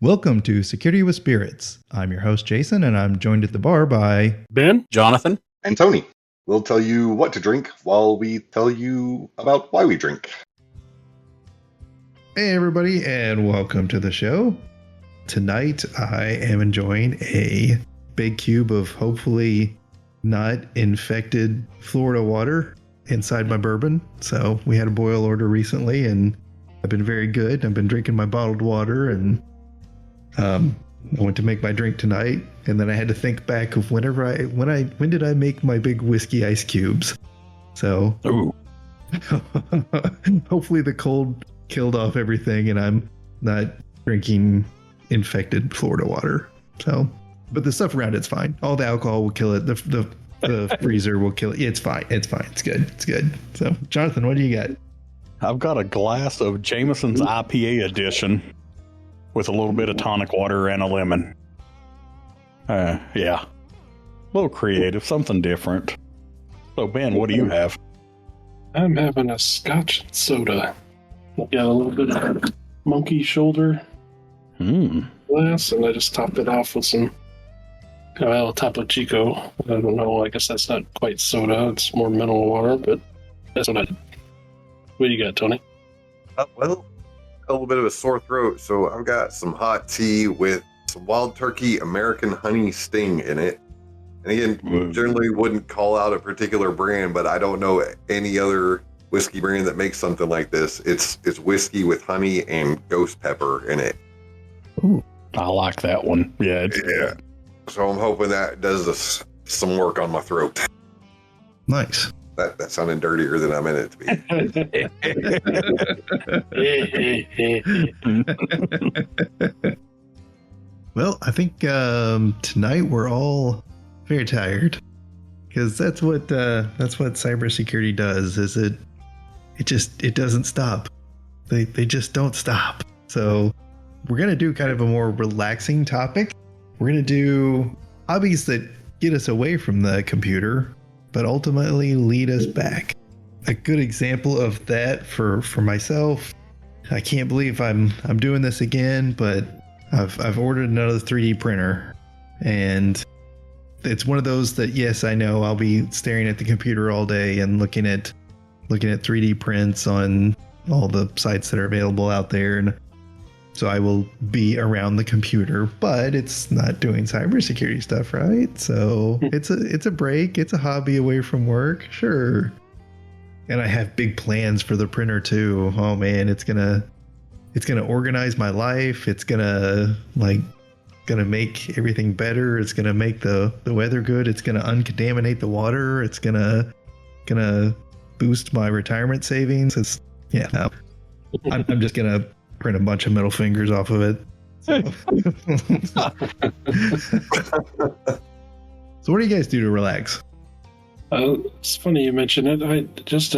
Welcome to Security with Spirits. I'm your host, Jason, and I'm joined at the bar by Ben, Jonathan, and Tony. We'll tell you what to drink while we tell you about why we drink. Hey, everybody, and welcome to the show. Tonight, I am enjoying a big cube of hopefully not infected Florida water inside my bourbon. So we had a boil order recently, and I've been very good. I've been drinking my bottled water, and I went to make my drink tonight, and then I had to think back of when did I make my big whiskey ice cubes? So hopefully the cold killed off everything, and I'm not drinking infected Florida water. So, but the stuff around it's fine. All the alcohol will kill it. The freezer will kill it. It's fine. It's fine. It's good. It's good. So, Jonathan, what do you got? I've got a glass of Jameson's IPA edition with a little bit of tonic water and a lemon. Yeah. A little creative, something different. So, Ben, what do you have? I'm having a scotch soda. Got a little bit of monkey shoulder glass, and I just topped it off with some Topo Chico. I don't know, I guess that's not quite soda, it's more mineral water, but that's what I did. What do you got, Tony? Well, a little bit of a sore throat, so I've got some hot tea with some wild turkey American honey sting in it. And again, generally wouldn't call out a particular brand, but I don't know any other whiskey brand that makes something like this. It's whiskey with honey and ghost pepper in it. Ooh, I like that one. Yeah. Yeah. So I'm hoping that does some work on my throat. Nice. That sounded dirtier than I meant it to be. Well, I think tonight we're all very tired, because that's what cybersecurity does. Is it doesn't stop. They just don't stop. So we're gonna do kind of a more relaxing topic. We're gonna do hobbies that get us away from the computer, but ultimately lead us back. A good example of that for myself, I can't believe I'm doing this again, but I've ordered another 3D printer, and it's one of those that, yes, I know I'll be staring at the computer all day and looking at 3D prints on all the sites that are available out there, and so I will be around the computer, but it's not doing cybersecurity stuff, right? So it's a break. It's a hobby away from work, sure. And I have big plans for the printer too. Oh man, it's gonna organize my life. It's gonna make everything better. It's gonna make the weather good. It's gonna uncontaminate the water. It's gonna boost my retirement savings. I'm just gonna print a bunch of middle fingers off of it. So what do you guys do to relax? It's funny you mention it. I just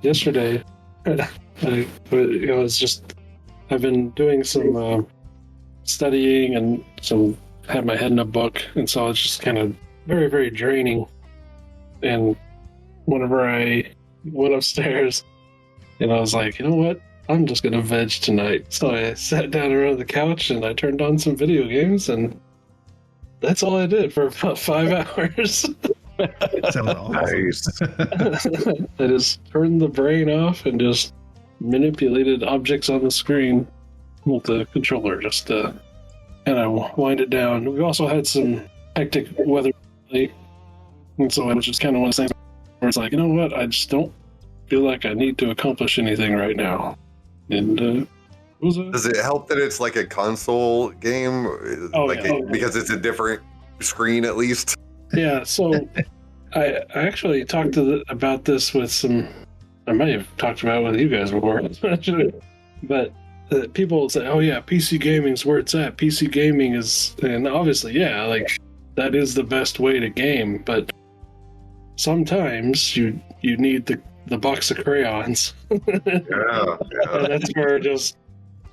yesterday I've been doing some studying and had my head in a book, and so it's just kind of very, very draining. And whenever I went upstairs, and I was like, you know what? I'm just going to veg tonight. So I sat down around the couch and I turned on some video games, and that's all I did for about 5 hours. Sounds awesome. Nice. I just turned the brain off and just manipulated objects on the screen with the controller just to kind of wind it down. We also had some hectic weather lately, and so it was just kind of one of those things where it's like, you know what? I just don't feel like I need to accomplish anything right now. And does it help that it's like a console game? Because it's a different screen at least? Yeah, so I actually talked about this with I might have talked about it with you guys before, but people say, oh yeah, PC gaming is where it's at. PC gaming is, and obviously, yeah, like that is the best way to game, but sometimes you need the box of crayons. Yeah. And that's where just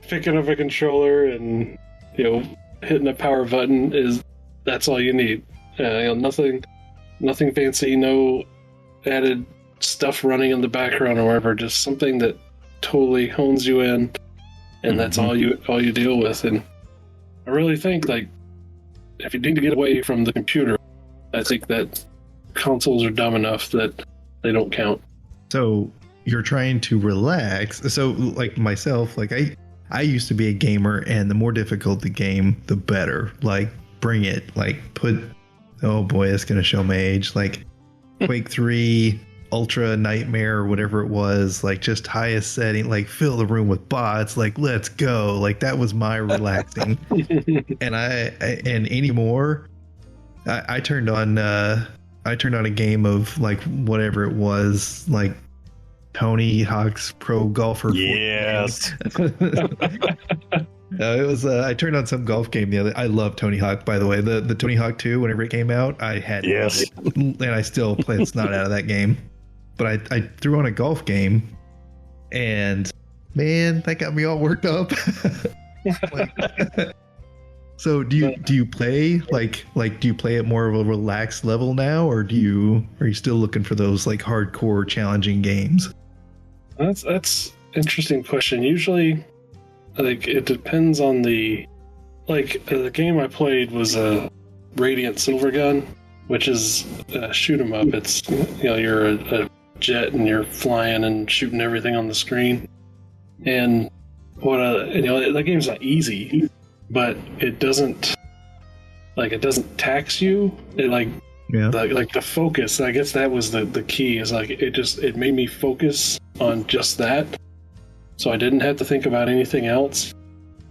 picking up a controller and hitting a power button that's all you need. Nothing fancy, no added stuff running in the background or whatever. Just something that totally hones you in, and that's all you deal with. And I really think like if you need to get away from the computer, I think that consoles are dumb enough that they don't count. So you're trying to relax. So like myself, like I used to be a gamer, and the more difficult the game, the better. Like bring it. Like oh boy, it's gonna show my age. Like Quake 3 Ultra Nightmare or whatever it was, like just highest setting, like fill the room with bots, like let's go. Like that was my relaxing. And and anymore, I turned on a game of like whatever it was, like Tony Hawk's Pro Golfer. Yes. It was I turned on some golf game the other. I love Tony Hawk, by the way. The Tony Hawk 2, whenever it came out, I had Yes. it, and I still play the snot out of that game. But I threw on a golf game, and man, that got me all worked up. So do you play like do you play at more of a relaxed level now, or are you still looking for those like hardcore challenging games? That's interesting question. Usually, like it depends on the game I played was a Radiant Silvergun, which is a shoot 'em up. It's you're a jet and you're flying and shooting everything on the screen. And that game's not easy, but it doesn't tax you. It like the focus. I guess that was the key. Is like it made me focus on just that, so I didn't have to think about anything else.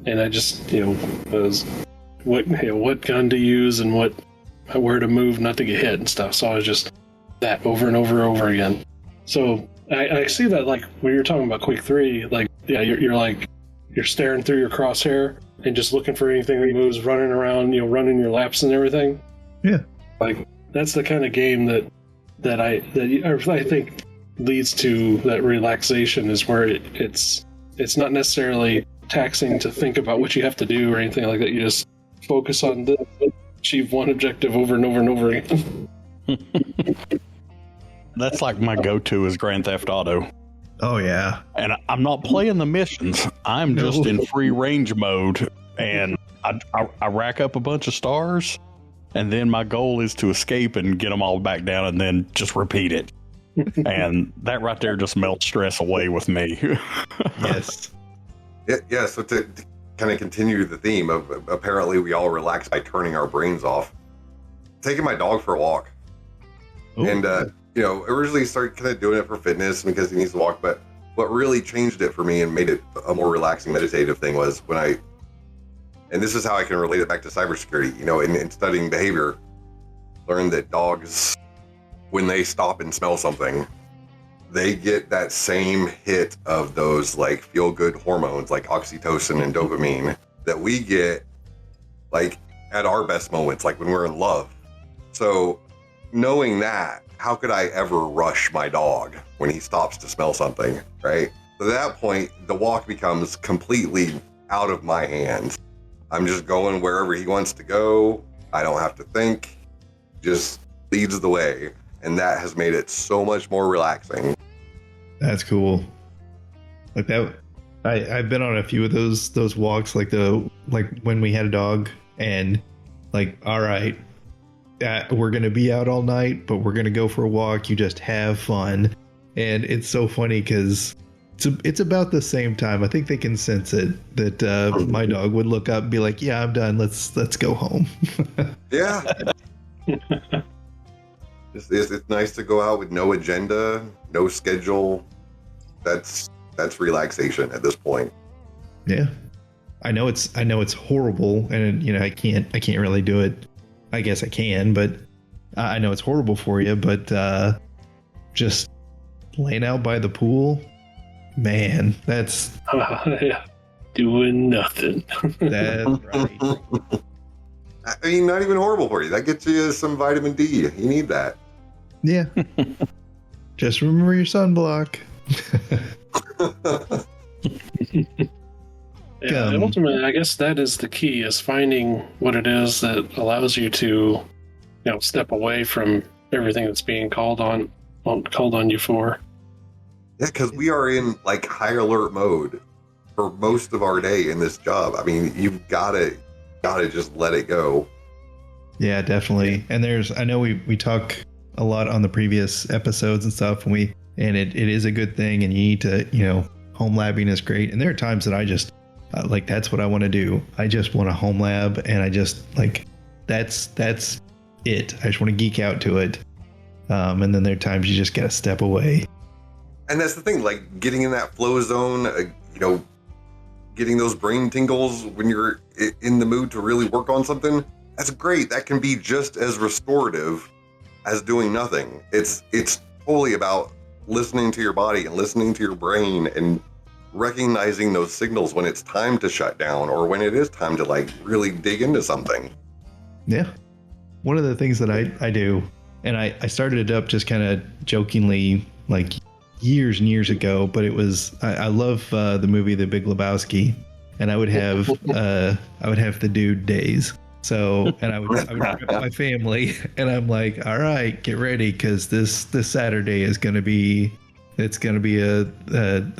And I just was what gun to use and where to move not to get hit and stuff. So I was just that over and over and over again. So I see that like when you're talking about Quake 3, like you're staring through your crosshair and just looking for anything that moves, running around, running your laps and everything. Yeah, like that's the kind of game that I think leads to that relaxation, is where it's not necessarily taxing to think about what you have to do or anything like that. You just focus on achieve one objective over and over and over again. That's like my go-to is Grand Theft Auto. Oh yeah. And I'm not playing the missions. I'm just in free range mode, and I rack up a bunch of stars, and then my goal is to escape and get them all back down, and then just repeat it. And that right there just melts stress away with me. Yes. Yeah. So to kind of continue the theme of apparently we all relax by turning our brains off. Taking my dog for a walk. Ooh. And originally started kind of doing it for fitness because he needs to walk, but what really changed it for me and made it a more relaxing meditative thing was when and this is how I can relate it back to cybersecurity, in studying behavior, learned that dogs, when they stop and smell something, they get that same hit of those like feel good hormones like oxytocin and dopamine that we get like at our best moments, like when we're in love. So knowing that, how could I ever rush my dog when he stops to smell something, right? At that point, the walk becomes completely out of my hands. I'm just going wherever he wants to go. I don't have to think, just leads the way. And that has made it so much more relaxing. That's cool. Like that, I've been on a few of those walks, like when we had a dog, and like, all right, we're gonna be out all night, but we're gonna go for a walk. You just have fun, and it's so funny because it's about the same time. I think they can sense it that my dog would look up and be like, "Yeah, I'm done. Let's go home." Yeah. It's nice to go out with no agenda, no schedule. That's relaxation at this point. Yeah, I know it's horrible, and I can't really do it. I guess I can, but I know it's horrible for you. But just laying out by the pool, man, that's doing nothing. That's right. I mean, not even horrible for you. That gets you some vitamin D. You need that. Yeah. Just remember your sunblock. Yeah, ultimately, I guess that is the key, is finding what it is that allows you to, step away from everything that's being called on you for. Yeah, because we are in like high alert mode for most of our day in this job. I mean, you've got to gotta just let it go. Yeah, definitely. And I know we talk a lot on the previous episodes and stuff, and it is a good thing, and you need to, home labbing is great. And there are times that I just that's what I want to do. I just want a home lab, and I just that's it. I just want to geek out to it. And then there are times you just gotta step away. And that's the thing, like getting in that flow zone, getting those brain tingles when you're in the mood to really work on something. That's great. That can be just as restorative as doing nothing. It's totally about listening to your body and listening to your brain and recognizing those signals when it's time to shut down or when it is time to really dig into something. Yeah. One of the things that I do, and I started it up just kind of jokingly years and years ago, but it was, I love the movie The Big Lebowski, and I would have the dude days. So, and I would grab my family, and I'm like, all right, get ready, because this Saturday is going to be a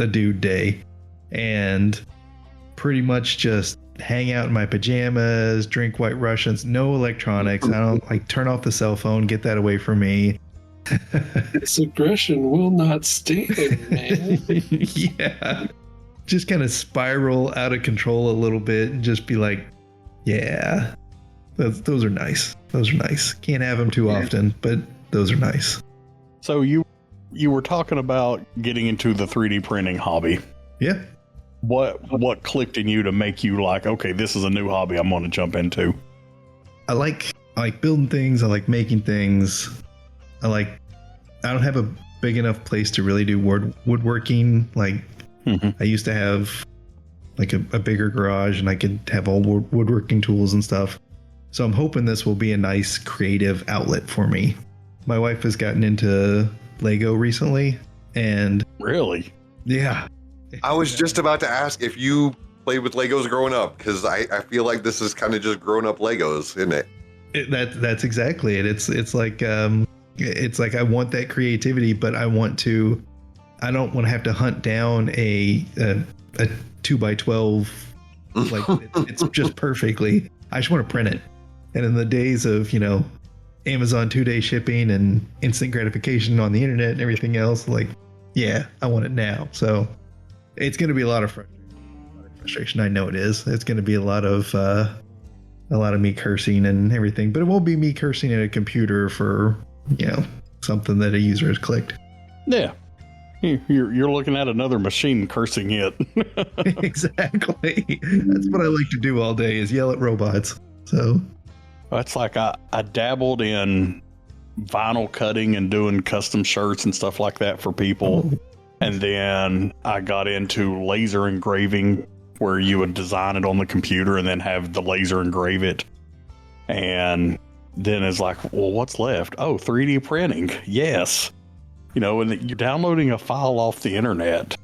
dude day, and pretty much just hang out in my pajamas, drink White Russians, no electronics. I don't turn off the cell phone, get that away from me. This aggression will not stand, man. Yeah, just kind of spiral out of control a little bit and just be like, yeah. Those are nice. Those are nice. Can't have them too often, but those are nice. So you were talking about getting into the 3D printing hobby. Yeah. What clicked in you to make you okay, this is a new hobby I'm going to jump into? I like building things. I like making things. I don't have a big enough place to really do woodworking. I used to have a bigger garage, and I could have all woodworking tools and stuff. So I'm hoping this will be a nice creative outlet for me. My wife has gotten into Lego recently, and really, yeah. I was just about to ask if you played with Legos growing up, because I feel like this is kind of just grown up Legos, isn't it? That's exactly it. It's like I want that creativity, but I don't want to have to hunt down a 2x12 it's just perfectly. I just want to print it. And in the days of, Amazon 2-day shipping and instant gratification on the internet and everything else, yeah, I want it now. So it's going to be a lot of frustration. I know it is. It's going to be a lot of me cursing and everything, but it won't be me cursing at a computer for, something that a user has clicked. Yeah. You're looking at another machine cursing it. Exactly. That's what I like to do all day, is yell at robots. So it's I dabbled in vinyl cutting and doing custom shirts and stuff like that for people. Oh. And then I got into laser engraving, where you would design it on the computer and then have the laser engrave it. And then it's well, what's left? Oh, 3D printing. Yes. And you're downloading a file off the internet,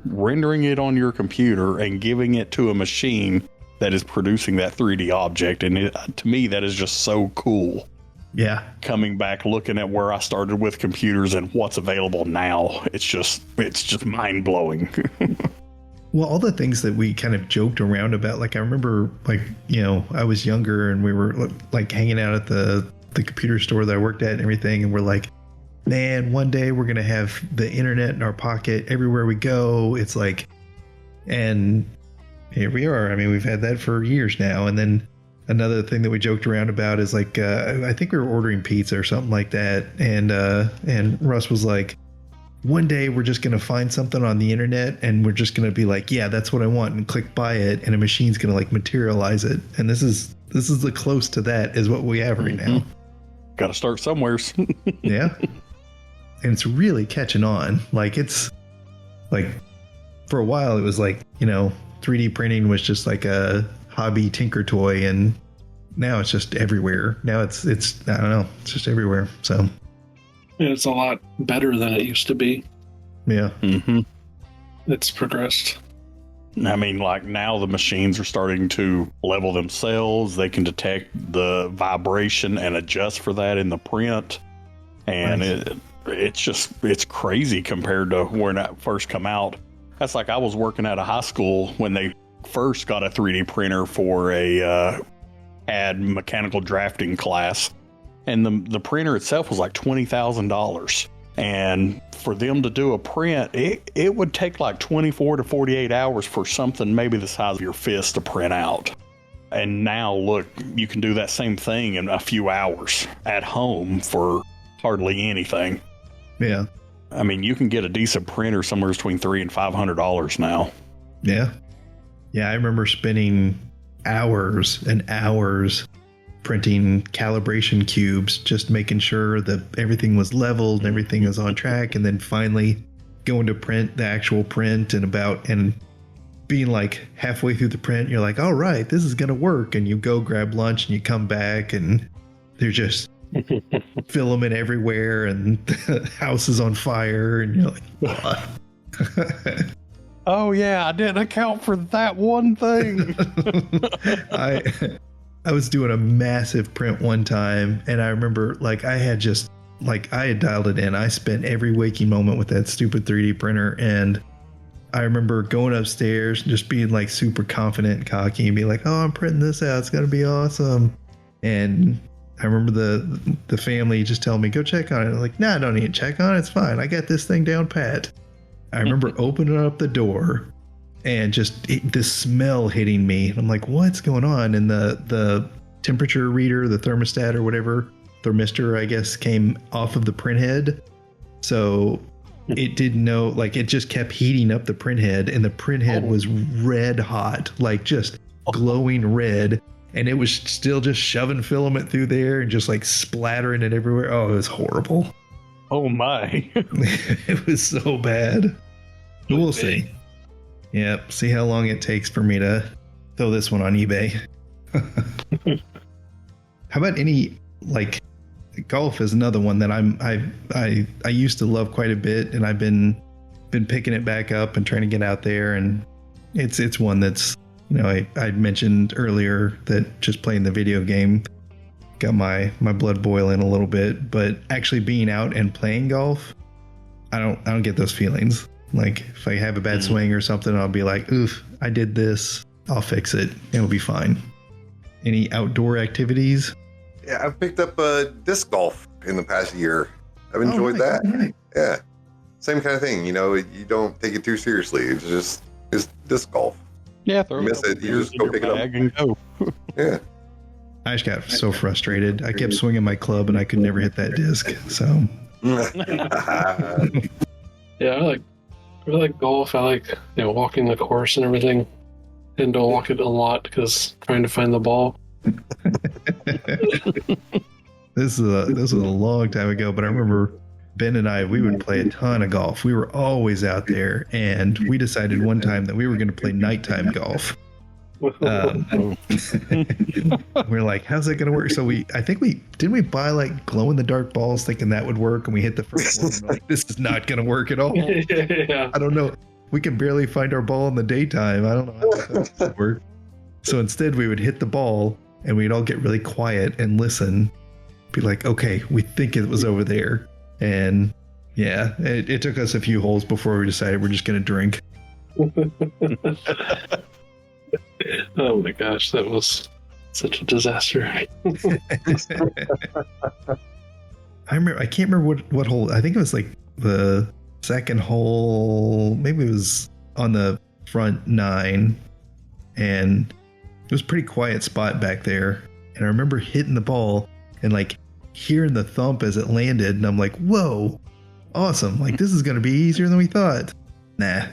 rendering it on your computer, and giving it to a machine that is producing that 3D object. And to me, that is just so cool. Yeah. Coming back, looking at where I started with computers and what's available now, it's just mind blowing. Well, all the things that we kind of joked around about, I remember, I was younger and we were hanging out at the computer store that I worked at and everything. And we're like, man, one day we're going to have the internet in our pocket everywhere we go. It's and here we are. I mean, we've had that for years now. And then another thing that we joked around about is I think we were ordering pizza or something like that. And Russ was like, one day we're just going to find something on the internet and we're just going to be like, yeah, that's what I want, and click buy it. And a machine's going to materialize it. And this is the close to that is what we have right now. Got to start somewhere. Yeah. And it's really catching on. It's for a while it was 3D printing was just a hobby tinker toy, and now it's just everywhere. Now it's I don't know, it's just everywhere. So it's a lot better than it used to be. Yeah. Mm-hmm. It's progressed. I mean, now the machines are starting to level themselves. They can detect the vibration and adjust for that in the print. And nice. It's crazy compared to when it first come out. That's I was working at a high school when they first got a 3D printer for a had mechanical drafting class, and the printer itself was like $20,000. And for them to do a print, it would take like 24 to 48 hours for something maybe the size of your fist to print out. And now look, you can do that same thing in a few hours at home for hardly anything. Yeah. I mean, you can get a decent printer somewhere between $300 and $500 now. Yeah. Yeah, I remember spending hours and hours printing calibration cubes, just making sure that everything was leveled and everything was on track, and then finally going to print the actual print and being like halfway through the print, you're like, all right, this is going to work. And you go grab lunch and you come back and there's just filament everywhere and the house is on fire. And you're like, what? Oh yeah, I didn't account for that one thing. I was doing a massive print one time, and I remember like I had dialed it in. I spent every waking moment with that stupid 3D printer, and I remember going upstairs and just being like super confident and cocky and being like, oh, I'm printing this out, it's gonna be awesome. And I remember the family just telling me, go check on it. I'm like, nah, I don't need to check on it, it's fine, I got this thing down pat. I remember opening up the door and just the smell hitting me. I'm like, what's going on? And the temperature reader, the thermostat or whatever, thermistor, I guess, came off of the print head. So it didn't know, like it just kept heating up the print head, and the print head was red hot, like just glowing red. And it was still just shoving filament through there and just like splattering it everywhere. Oh, it was horrible. Oh my. It was so bad. We'll see. Yep. See how long it takes for me to throw this one on eBay. How about any, like, golf is another one that I used to love quite a bit, and I've been picking it back up and trying to get out there, and it's one that's, you know, I mentioned earlier that just playing the video game got my blood boiling a little bit, but actually being out and playing golf, I don't get those feelings. Like if I have a bad swing or something, I'll be like, oof, I did this, I'll fix it, it'll be fine. Any outdoor activities? Yeah, I've picked up disc golf in the past year. I've enjoyed that. Right. Yeah, same kind of thing. You know, you don't take it too seriously. It's disc golf. Yeah, you miss it, you just go pick it up and go. Yeah. I just got so frustrated. I kept swinging my club and I could never hit that disc. So yeah, I like golf. I like, you know, walking the course and everything. And don't walk it a lot because trying to find the ball. This was a long time ago, but I remember Ben and I, we would play a ton of golf. We were always out there, and we decided one time that we were going to play nighttime golf. We're like, how's that going to work? So I think we buy like glow in the dark balls thinking that would work, and we hit the first one. And we're like, this is not going to work at all. Yeah. I don't know. We can barely find our ball in the daytime. I don't know how that's going to work. So instead, we would hit the ball, and we'd all get really quiet and listen. Be like, okay, we think it was over there. And yeah, it took us a few holes before we decided we're just going to drink. Oh my gosh, that was such a disaster. I can't remember what hole. I think it was like the second hole. Maybe it was on the front 9, and it was a pretty quiet spot back there. And I remember hitting the ball and like hearing the thump as it landed, and I'm like, whoa, awesome. Like, this is going to be easier than we thought. Nah.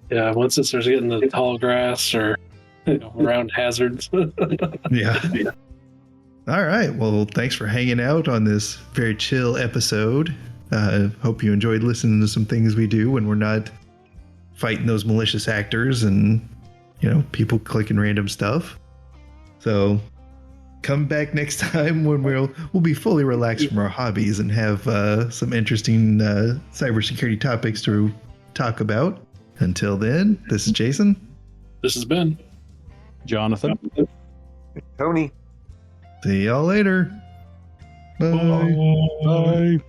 Yeah, once it starts getting the tall grass or, you know, around hazards. Yeah. All right. Well, thanks for hanging out on this very chill episode. Hope you enjoyed listening to some things we do when we're not fighting those malicious actors and, you know, people clicking random stuff. So come back next time when we'll be fully relaxed from our hobbies and have some interesting cybersecurity topics to talk about. Until then, this is Jason. This has been Jonathan. Tony. See y'all later. Bye. Bye.